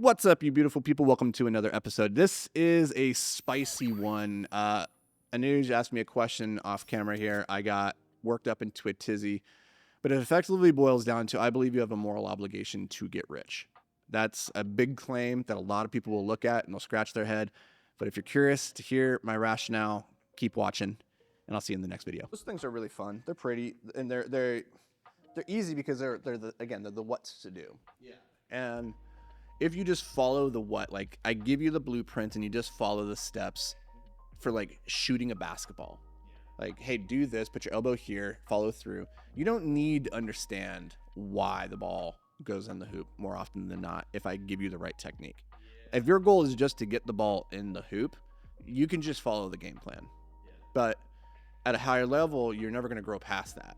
What's up, you beautiful people? Welcome to another episode. This is a spicy one. Anuj asked me a question off camera here. I got worked up into a tizzy, but it effectively boils down to I believe you have a moral obligation to get rich. That's a big claim that a lot of people will look at and they'll scratch their head. But if you're curious to hear my rationale, keep watching, and I'll see you in the next video. Those things are really fun. They're pretty, and they're easy because they're the what's to do. Yeah. And if you just follow the what, like I give you the blueprint and you just follow the steps for like shooting a basketball. Like, hey, do this, put your elbow here, follow through. You don't need to understand why the ball goes in the hoop more often than not if I give you the right technique. If your goal is just to get the ball in the hoop, you can just follow the game plan. But at a higher level, you're never going to grow past that.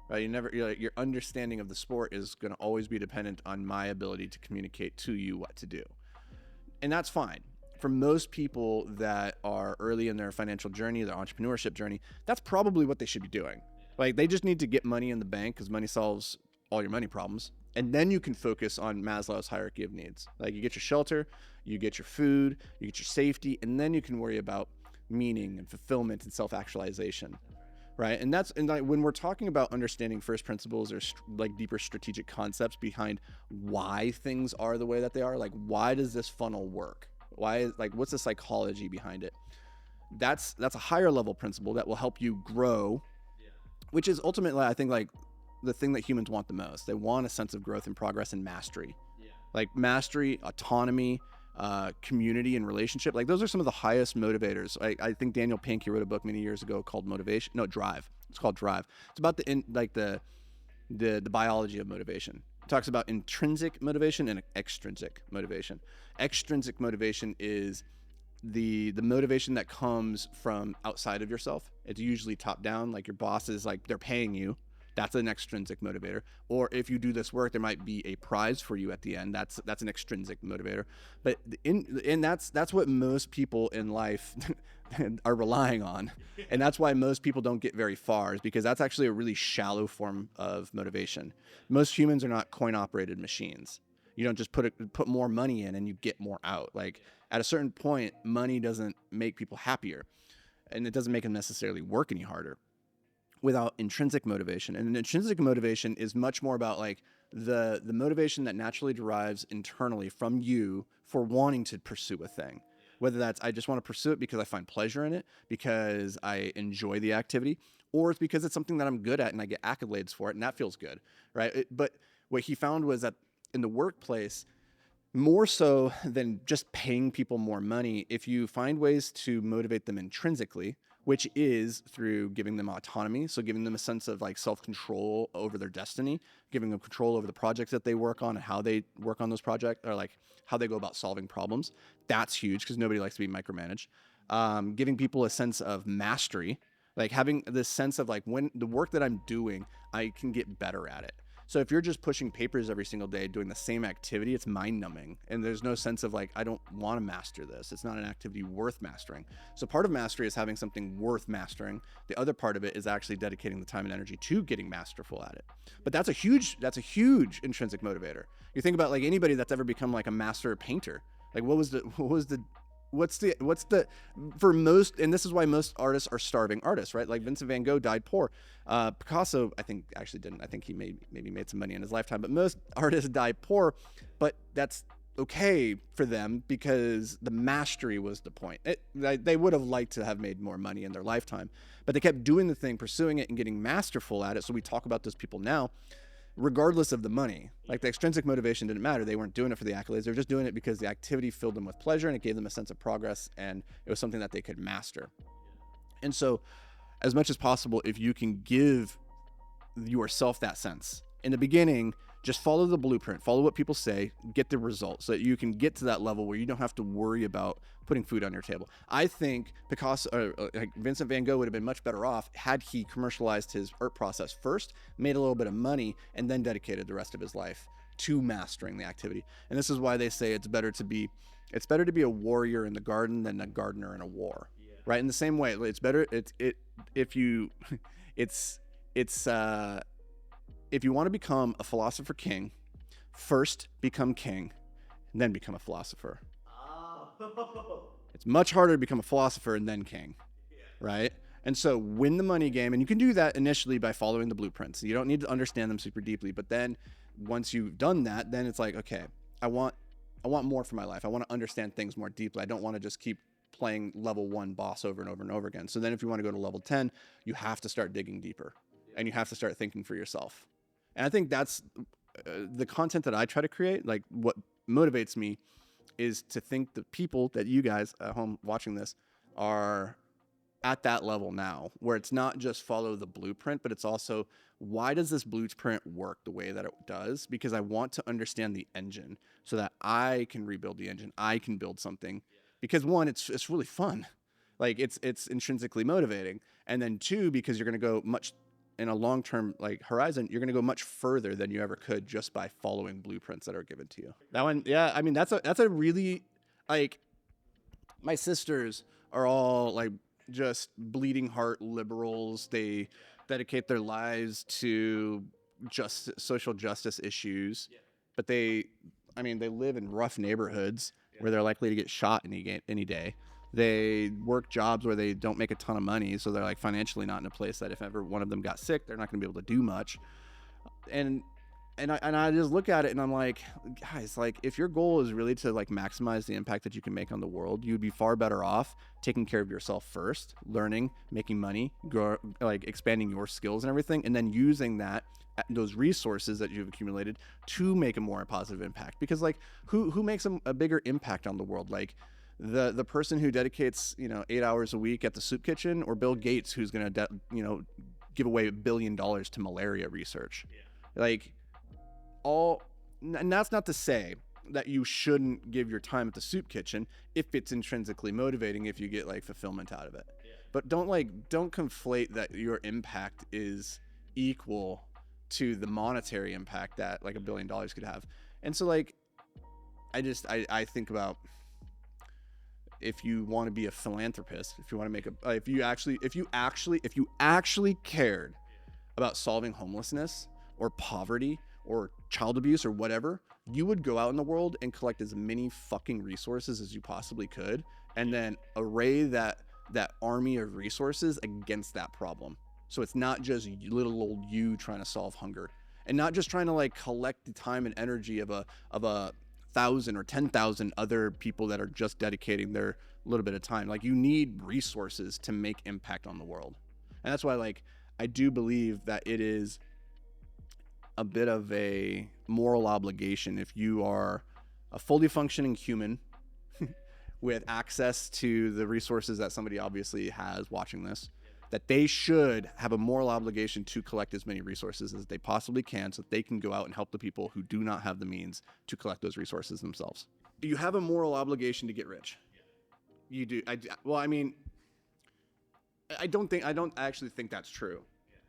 Right? Your understanding of the sport is going to always be dependent on my ability to communicate to you what to do. And that's fine. For most people that are early in their financial journey, their entrepreneurship journey, that's probably what they should be doing. Like they just need to get money in the bank because money solves all your money problems. And then you can focus on Maslow's hierarchy of needs. Like you get your shelter, you get your food, you get your safety, and then you can worry about meaning and fulfillment and self-actualization. Right. And like when we're talking about understanding first principles or like deeper strategic concepts behind why things are the way that they are, like why does this funnel work? What's the psychology behind it? That's a higher level principle that will help you grow, which is ultimately, I think, like the thing that humans want the most. They want a sense of growth and progress and mastery, like mastery, autonomy, community and relationship. Like those are some of the highest motivators. I think Daniel Pink, he wrote a book many years ago called Drive. It's called Drive. It's about the biology of motivation. It talks about intrinsic motivation and extrinsic motivation. Extrinsic motivation is the motivation that comes from outside of yourself. It's usually top down, like your boss is like, they're paying you. That's an extrinsic motivator. Or if you do this work, there might be a prize for you at the end. That's an extrinsic motivator. But that's what most people in life are relying on. And that's why most people don't get very far, is because that's actually a really shallow form of motivation. Most humans are not coin operated machines. You don't just put more money in and you get more out. Like at a certain point, money doesn't make people happier, and it doesn't make them necessarily work any harder without intrinsic motivation. And an intrinsic motivation is much more about like the motivation that naturally derives internally from you for wanting to pursue a thing. Whether that's I just want to pursue it because I find pleasure in it, because I enjoy the activity, or it's because it's something that I'm good at and I get accolades for it and that feels good, right? But what he found was that in the workplace, more so than just paying people more money, if you find ways to motivate them intrinsically, which is through giving them autonomy. So giving them a sense of like self-control over their destiny, giving them control over the projects that they work on and how they work on those projects, or like how they go about solving problems. That's huge because nobody likes to be micromanaged. Giving people a sense of mastery, like having this sense of like when the work that I'm doing, I can get better at it. So if you're just pushing papers every single day, doing the same activity, it's mind numbing. And there's no sense of like, I don't want to master this. It's not an activity worth mastering. So part of mastery is having something worth mastering. The other part of it is actually dedicating the time and energy to getting masterful at it. But that's a huge intrinsic motivator. You think about like anybody that's ever become like a master painter. Like what's the for most, and this is why most artists are starving artists, right? Like Vincent van Gogh died poor. Picasso, I think actually didn't. I think he maybe made some money in his lifetime, but most artists die poor, but that's okay for them because the mastery was the point. They would have liked to have made more money in their lifetime, but they kept doing the thing, pursuing it and getting masterful at it. So we talk about those people now, regardless of the money. Like the extrinsic motivation didn't matter. They weren't doing it for the accolades. They were just doing it because the activity filled them with pleasure and it gave them a sense of progress and it was something that they could master. And so as much as possible, if you can give yourself that sense in the beginning, just follow the blueprint, follow what people say, get the results so that you can get to that level where you don't have to worry about putting food on your table. I think Vincent van Gogh would have been much better off had he commercialized his art process first, made a little bit of money, and then dedicated the rest of his life to mastering the activity. And this is why they say it's better to be a warrior in the garden than a gardener in a war, right? In the same way, it's better. If you want to become a philosopher king, first become king, and then become a philosopher. Oh. It's much harder to become a philosopher and then king, right? And so win the money game, and you can do that initially by following the blueprints. You don't need to understand them super deeply, but then once you've done that, then it's like, okay, I want I want more for my life. I want to understand things more deeply. I don't want to just keep playing level 1 boss over and over and over again. So then if you want to go to level 10, you have to start digging deeper and you have to start thinking for yourself. And I think that's the content that I try to create. Like what motivates me is to think the people that you guys at home watching this are at that level now, where it's not just follow the blueprint, but it's also why does this blueprint work the way that it does? Because I want to understand the engine so that I can rebuild the engine. I can build something. Because one, it's really fun. Like it's intrinsically motivating. And then two, because you're gonna go much in a long term like horizon, you're gonna go much further than you ever could just by following blueprints that are given to you. That one, yeah, I mean that's a really like my sisters are all like just bleeding heart liberals. They dedicate their lives to just social justice issues, but I mean, they live in rough neighborhoods where they're likely to get shot any day. They work jobs where they don't make a ton of money, so they're like financially not in a place that if ever one of them got sick, they're not going to be able to do much. And I just look at it and I'm like, guys, like if your goal is really to like maximize the impact that you can make on the world, you'd be far better off taking care of yourself first, learning, making money, like expanding your skills and everything, and then using those resources that you've accumulated to make a more positive impact. Because like who makes a bigger impact on the world? Like the person who dedicates 8 hours a week at the soup kitchen, or Bill Gates, who's gonna give away $1 billion to malaria research. Like all, and that's not to say that you shouldn't give your time at the soup kitchen if it's intrinsically motivating, if you get like fulfillment out of it. But don't conflate that your impact is equal to the monetary impact that like $1 billion could have. And so like I think about, if you want to be a philanthropist, if you want to make a if you actually cared about solving homelessness or poverty or child abuse or whatever, you would go out in the world and collect as many fucking resources as you possibly could, and then array that army of resources against that problem. So it's not just little old you trying to solve hunger, and not just trying to like collect the time and energy of a 1,000 or 10,000 other people that are just dedicating their little bit of time. Like you need resources to make impact on the world. And that's why like I do believe that it is a bit of a moral obligation, if you are a fully functioning human with access to the resources that somebody obviously has watching this, that they should have a moral obligation to collect as many resources as they possibly can so that they can go out and help the people who do not have the means to collect those resources themselves. You have a moral obligation to get rich. You do. Well, I mean, I don't actually think that's true.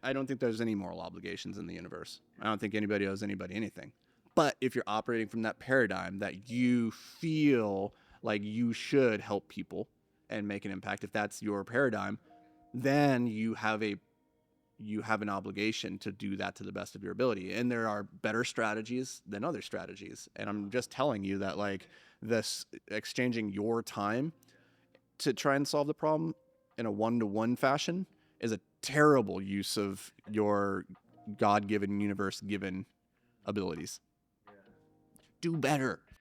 I don't think there's any moral obligations in the universe. I don't think anybody owes anybody anything. But if you're operating from that paradigm that you feel like you should help people and make an impact, if that's your paradigm, then you have an obligation to do that to the best of your ability. And there are better strategies than other strategies. And I'm just telling you that like this exchanging your time to try and solve the problem in a one-to-one fashion is a terrible use of your God-given, universe-given abilities. Do better.